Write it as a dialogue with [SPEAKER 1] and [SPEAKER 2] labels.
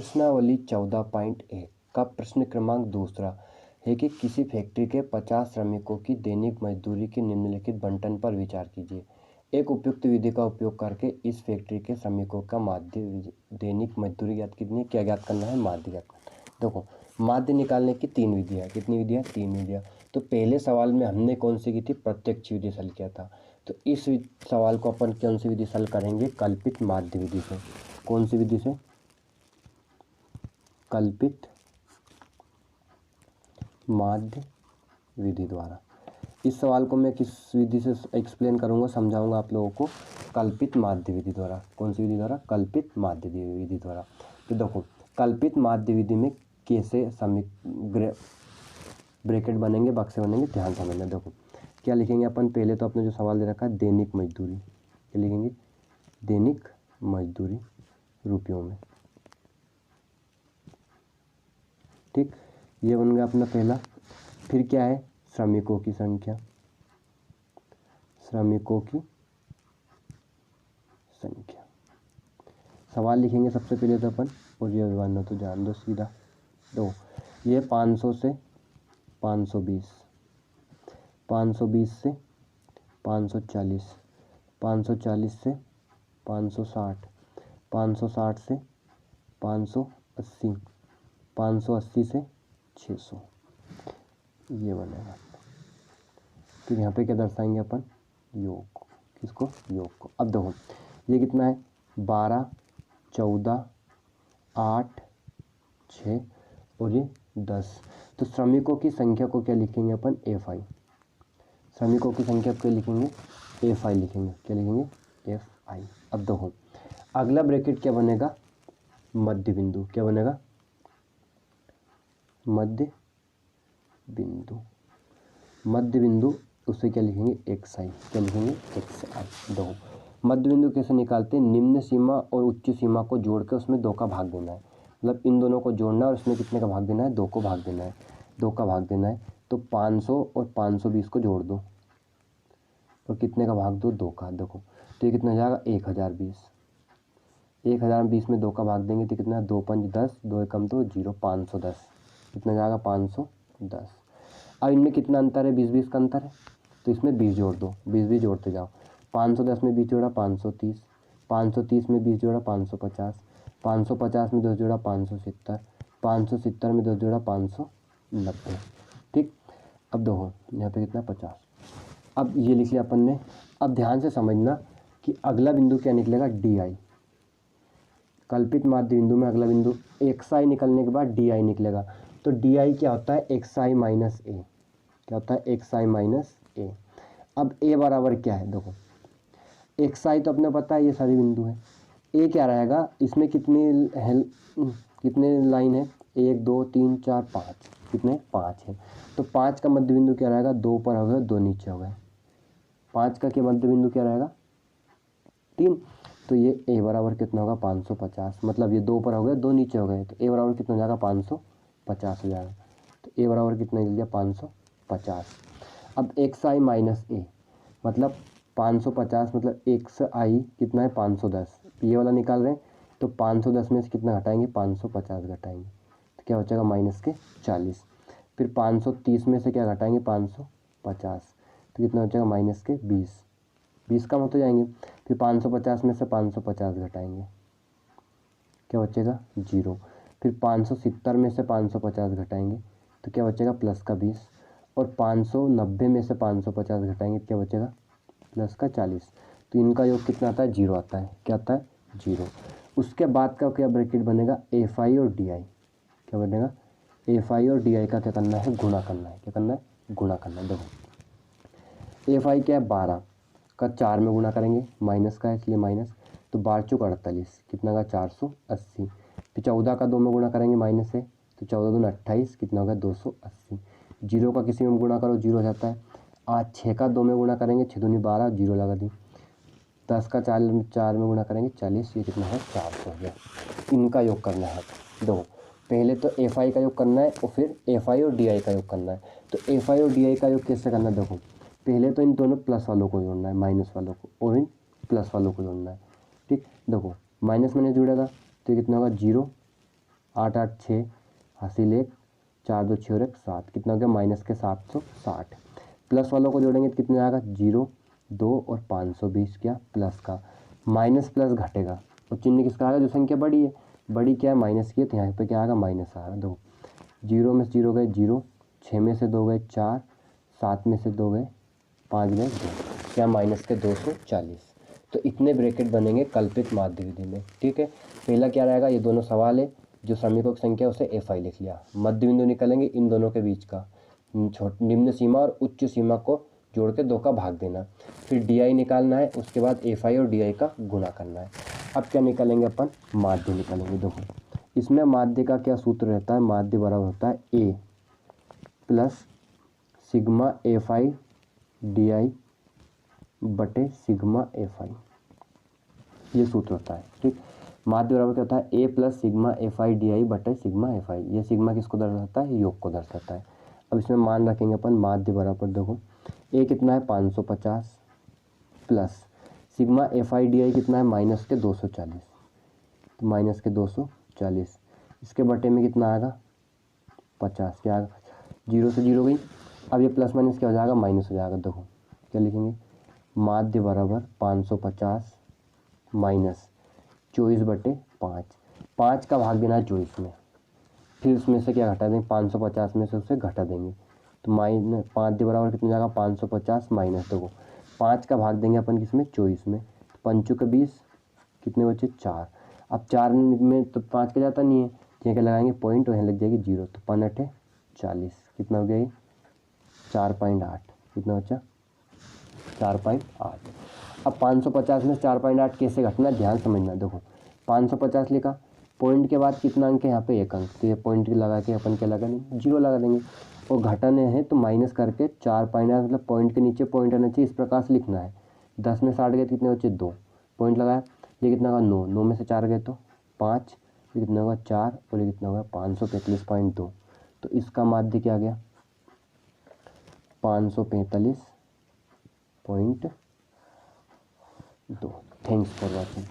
[SPEAKER 1] प्रश्नावली 14.1 का प्रश्न क्रमांक दूसरा है कि किसी फैक्ट्री के 50 श्रमिकों की दैनिक मजदूरी के निम्नलिखित बंटन पर विचार कीजिए। एक उपयुक्त विधि का उपयोग करके इस फैक्ट्री के श्रमिकों का माध्य दैनिक मजदूरी ज्ञात करनी, क्या ज्ञात करना है, माध्य ज्ञात करना है। देखो, माध्य निकालने की तीन विधियाँ, कितनी विधियाँ, तीन विधियाँ। तो पहले सवाल में हमने कौन सी की थी, प्रत्यक्ष विधि हल किया था। तो इस सवाल को अपन कौन सी विधि से हल करेंगे, कल्पित माध्य विधि से। कौन सी विधि से, कल्पित माध्य विधि द्वारा। इस सवाल को मैं किस विधि से एक्सप्लेन करूंगा, समझाऊंगा आप लोगों को, कल्पित माध्य विधि द्वारा। कौन सी विधि द्वारा, कल्पित माध्य विधि द्वारा। तो देखो, कल्पित माध्य विधि में कैसे ब्रैकेट बनेंगे, बक्से बनेंगे, ध्यान समझना। देखो क्या लिखेंगे अपन, पहले तो अपने जो सवाल दे रखा है दैनिक मजदूरी, क्या लिखेंगे, दैनिक मजदूरी रुपयों में। ठीक, ये बन गया अपना पहला। फिर क्या है, श्रमिकों की संख्या, श्रमिकों की संख्या। सवाल लिखेंगे सबसे पहले तो अपन, और ये बनना तो जान दो सीधा। दो, ये 500 से 520, 520 से 540, 540 से 560, 560 से 580, 580 से 600, ये बनेगा। फिर यहाँ पे क्या दर्शाएंगे अपन, योग, किसको, योग को। अब देखो ये कितना है, 12, 14, 8, 6 और ये 10। तो श्रमिकों की संख्या को क्या लिखेंगे अपन, FI। श्रमिकों की संख्या को क्या लिखेंगे, FI लिखेंगे। क्या लिखेंगे, FI। अब देखो अगला ब्रैकेट क्या बनेगा, मध्य बिंदु। क्या बनेगा, मध्य बिंदु। मध्य बिंदु, उसे क्या लिखेंगे, XI। क्या लिखेंगे, XI। दो, मध्य बिंदु कैसे निकालते हैं, निम्न सीमा और उच्च सीमा को जोड़ के उसमें 2 का भाग देना है। मतलब इन दोनों को जोड़ना है और उसमें कितने का भाग देना है, 2 को भाग देना है, 2 का भाग देना है। तो 500 और 520 को जोड़ दो और कितने का भाग दो, 2 का। देखो तो ये कितना हो जाएगा, 1020। 1020 में 2 का भाग देंगे तो कितना, 2 5 10, 2 एकम तो 0, 510। कितना जाएगा, 510। अब इनमें कितना अंतर है, 20-20 का अंतर है, तो इसमें 20 जोड़ दो, 20-20 जोड़ते जाओ। 510 में 20 जोड़ा 530, 530 में 20 जोड़ा 550, 550 में 2 जोड़ा 570, 570 में 2 जोड़ा 590। ठीक, अब देखो यहाँ पे कितना, 50। अब ये लिख लिया अपन ने। अब ध्यान से समझना कि अगला बिंदु क्या निकलेगा, DI। कल्पित माध्य बिंदु में अगला बिंदु XI निकलने के बाद DI निकलेगा। तो DI क्या होता है, XI माइनस A। क्या होता है, XI माइनस A। अब A बराबर क्या है, देखो XI तो अपने पता है ये सारी बिंदु है। A क्या रहेगा, इसमें कितने लाइन है, 1 2 3 4 5, कितने, 5 है। तो 5 का मध्य बिंदु क्या रहेगा, 2 ऊपर हो गया, 2 नीचे हो गए। 5 का क्या मध्य बिंदु क्या रहेगा, 3। तो ये A बराबर कितना होगा, 550। मतलब ये 2 ऊपर हो गए, 2 नीचे हो गए, तो A बराबर कितना हो जाएगा, 550 हो जाएगा। तो A बराबर कितना मिल गया, 550। अब XI माइनस A, मतलब 550 मतलब XI कितना है, 510। ये वाला निकाल रहे हैं तो 510 में से कितना घटाएंगे, 550 घटाएंगे, तो क्या हो जाएगा, माइनस के 40। फिर 530 में से क्या घटाएंगे, 550, तो कितना हो जाएगा, माइनस के 20। 20 कम होते जाएंगे। फिर 550 में से 550 घटाएंगे, क्या बचेगा, 0। फिर 570 में से 550 घटाएंगे तो क्या बचेगा, प्लस का 20। और 590 में से 550 घटाएंगे क्या बचेगा, प्लस का 40। तो इनका योग कितना आता है, 0 आता है। क्या आता है, 0। उसके बाद का क्या ब्रैकेट बनेगा, FI और DI। क्या बनेगा, FI और DI का क्या करना है, गुणा करना है। क्या करना है, गुणा करना है। देखो FI क्या है, 12 का 4 में गुणा करेंगे, माइनस का है इसलिए माइनस, तो 12 चौक 48, कितना का, 480। फिर 14 का 2 में गुणा करेंगे, माइनस है, तो 14 दूनी 28, कितना होगा, 280। 0 का किसी में गुणा करो, 0 हो जाता है। आज 6 का 2 में गुणा करेंगे, 6 दूनी 12, 0 लगा दी। 10 का 4 में गुणा करेंगे, 40, ये कितना है, 400 हो गया। इनका योग करना है। दो, पहले तो FI का योग करना है और फिर FI और DI का योग करना है। तो FI और DI का योग कैसे करना है, देखो पहले तो इन दोनों प्लस वालों को जोड़ना है, माइनस वालों को, और इन प्लस वालों को जोड़ना है। ठीक, देखो माइनस मैंने जोड़ा था तो ये कितना होगा, 0 8 8 6 हासिल 1, 4 2 6 और 1 7, कितना हो गया माइनस के 760। प्लस वालों को जोड़ेंगे तो कितना आएगा 0 2 और 520 क्या प्लस का, माइनस प्लस घटेगा और चिन्ह किसका आएगा जो संख्या बड़ी है, बड़ी क्या है माइनस की है, तो यहाँ पे क्या आएगा माइनस आएगा। दो 0 में से 0 गए 0, 6 में से 2 गए 4, 7 में से 2 गए 5 गए 2, क्या माइनस के 240। तो इतने ब्रैकेट बनेंगे कल्पित माध्य विधि में। ठीक है, पहला क्या रहेगा, ये दोनों सवाल है, जो समीकरण की संख्या उसे FI लिख लिया, मध्य बिंदु निकालेंगे इन दोनों के बीच का, निम्न सीमा और उच्च सीमा को जोड़ के 2 का भाग देना, फिर DI निकालना है, उसके बाद FI और DI का गुणा करना है। अब क्या निकालेंगे अपन, माध्य निकालेंगे। देखो इसमें माध्य का क्या सूत्र रहता है, माध्य बराबर होता है A plus sigma FI DI बटे सिग्मा FI, ये सूत्र होता है। ठीक, माध्य बराबर क्या होता है, A plus sigma FI DI बटे सिग्मा FI, ये सिग्मा किसको दर्शाता है, योग को दर्शाता है। अब इसमें मान रखेंगे अपन माध्य बराबर, देखो A कितना है 550 प्लस सिग्मा FI DI कितना है माइनस के 240, तो माइनस के 240, इसके बटे में कितना आएगा 50, क्या आएगा 0 से 0 गई, अब ये प्लस माइनस क्या हो जाएगा माइनस हो जाएगा। देखो क्या लिखेंगे, माध्य बराबर 550 माइनस 24 बटे 5, 5 का भाग देना है 24 में, फिर उसमें से क्या घटा देंगे 550 में से उसे घटा देंगे, तो माइनस माध्य बराबर कितना जाएगा 550 माइनस, देखो 5 का भाग देंगे अपन किसमें 24 में, तो 5 के 20 कितने बचे 4, अब 4 में तो 5 का जाता नहीं है, यहाँ क्या लगाएंगे पॉइंट, वहीं लग जाएगी 0, तो 5 8 40, कितना हो गया ये 4.8, कितना बचा 4.8। अब 550 में 4.8 कैसे घटना, ध्यान समझना। देखो 550 लिखा, पॉइंट के बाद कितना अंक है यहाँ पे 1 अंक, तो ये पॉइंट लगा के अपन क्या लगा देंगे 0 लगा देंगे, और घटाने हैं तो माइनस करके 4.8 मतलब पॉइंट के नीचे पॉइंट आना चाहिए, इस प्रकार से लिखना है। 10 में 60 गए कितने बचे 2, पॉइंट लगाया, ये कितना होगा 9, 9 में से 4 गए तो 5, ये कितना होगा 4 और ये कितना होगा 545.2, तो इसका माध्य क्या आ गया 545.2। Thanks for watching.